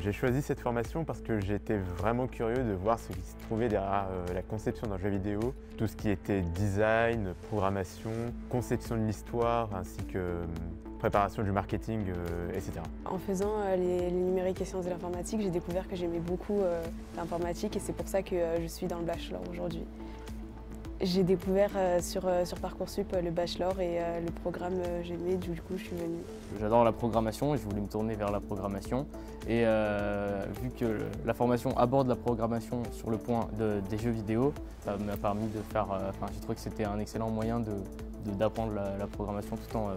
J'ai choisi cette formation parce que j'étais vraiment curieux de voir ce qui se trouvait derrière la conception d'un jeu vidéo, tout ce qui était design, programmation, conception de l'histoire, ainsi que préparation du marketing, etc. En faisant les numériques et sciences de l'informatique, j'ai découvert que j'aimais beaucoup l'informatique et c'est pour ça que je suis dans le bachelor aujourd'hui. J'ai découvert sur Parcoursup le bachelor et le programme j'aimais, du coup je suis venue. J'adore la programmation et je voulais me tourner vers la programmation. Et vu que la formation aborde la programmation sur le point des jeux vidéo, ça m'a permis de faire. J'ai trouvé que c'était un excellent moyen d'apprendre la programmation tout en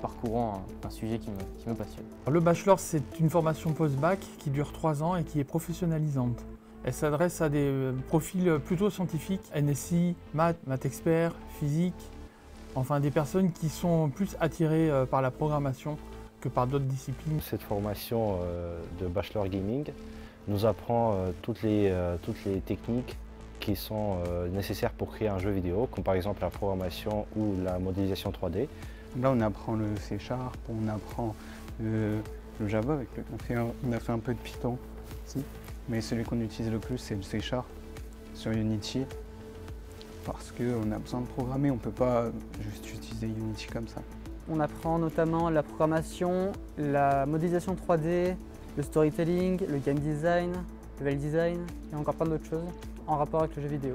parcourant un sujet qui me passionne. Le bachelor, c'est une formation post-bac qui dure 3 ans et qui est professionnalisante. Elle s'adresse à des profils plutôt scientifiques, NSI, maths expert, physique, enfin des personnes qui sont plus attirées par la programmation que par d'autres disciplines. Cette formation de Bachelor Gaming nous apprend toutes les techniques qui sont nécessaires pour créer un jeu vidéo, comme par exemple la programmation ou la modélisation 3D. Là, on apprend le C#, on apprend le Java, on a fait un peu de Python aussi. Mais celui qu'on utilise le plus, c'est le C# sur Unity, parce qu'on a besoin de programmer, on ne peut pas juste utiliser Unity comme ça. On apprend notamment la programmation, la modélisation 3D, le storytelling, le game design, le level design et encore plein d'autres choses en rapport avec le jeu vidéo.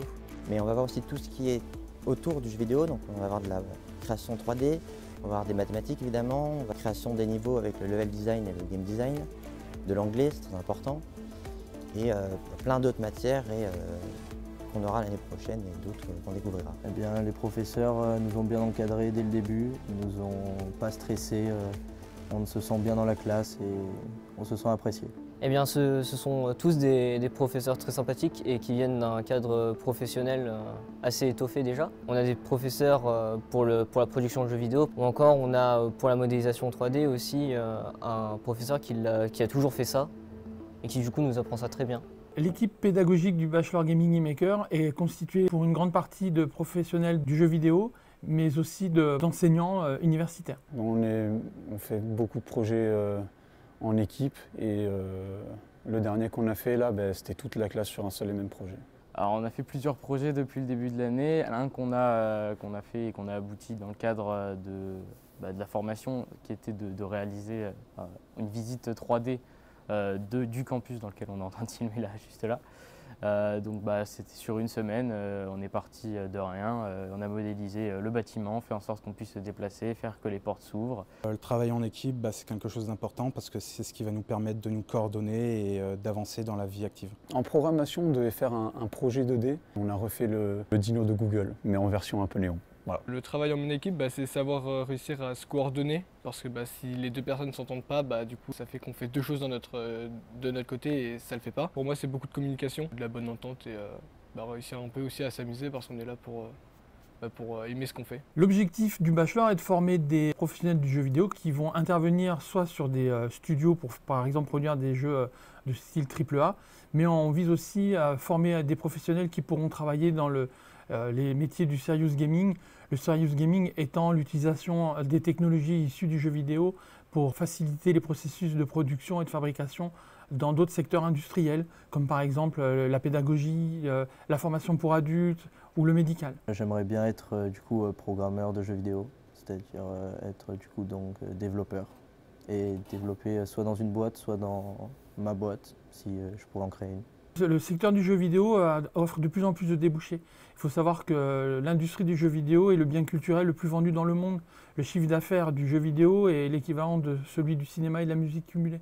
Mais on va voir aussi tout ce qui est autour du jeu vidéo, donc on va avoir de la création 3D, on va avoir des mathématiques évidemment, la création des niveaux avec le level design et le game design, de l'anglais, c'est très important. Et plein d'autres matières qu'on aura l'année prochaine et d'autres qu'on découvrira. Eh bien, les professeurs nous ont bien encadrés dès le début, ils nous ont pas stressés, on se sent bien dans la classe et on se sent apprécié. Eh bien, ce sont tous des professeurs très sympathiques et qui viennent d'un cadre professionnel assez étoffé déjà. On a des professeurs pour la production de jeux vidéo, ou encore on a pour la modélisation 3D aussi un professeur qui a toujours fait ça, et qui du coup nous apprend ça très bien. L'équipe pédagogique du Bachelor Gaming et Maker est constituée pour une grande partie de professionnels du jeu vidéo, mais aussi d'enseignants universitaires. On fait beaucoup de projets en équipe et le dernier qu'on a fait là, c'était toute la classe sur un seul et même projet. Alors on a fait plusieurs projets depuis le début de l'année. Un qu'on a fait et qu'on a abouti dans le cadre de la formation qui était de réaliser une visite 3D du campus dans lequel on est en train de filmer là, juste là. Donc c'était sur une semaine, on est parti de rien, on a modélisé le bâtiment, fait en sorte qu'on puisse se déplacer, faire que les portes s'ouvrent. Le travail en équipe, c'est quelque chose d'important parce que c'est ce qui va nous permettre de nous coordonner et d'avancer dans la vie active. En programmation, on devait faire un projet 2D. On a refait le dino de Google, mais en version un peu néon. Voilà. Le travail en mon équipe, c'est savoir réussir à se coordonner, parce que si les deux personnes ne s'entendent pas, du coup ça fait qu'on fait deux choses de notre côté et ça le fait pas. Pour moi c'est beaucoup de communication, de la bonne entente et réussir un peu aussi à s'amuser parce qu'on est là pour aimer ce qu'on fait. L'objectif du bachelor est de former des professionnels du jeu vidéo qui vont intervenir soit sur des studios pour par exemple produire des jeux de style AAA, mais on vise aussi à former des professionnels qui pourront travailler dans les métiers du serious gaming. Le serious gaming étant l'utilisation des technologies issues du jeu vidéo pour faciliter les processus de production et de fabrication dans d'autres secteurs industriels, comme par exemple la pédagogie, la formation pour adultes ou le médical. J'aimerais bien être programmeur de jeux vidéo, c'est-à-dire être développeur et développer soit dans une boîte, soit dans ma boîte, si je pourrais en créer une. Le secteur du jeu vidéo offre de plus en plus de débouchés. Il faut savoir que l'industrie du jeu vidéo est le bien culturel le plus vendu dans le monde. Le chiffre d'affaires du jeu vidéo est l'équivalent de celui du cinéma et de la musique cumulés.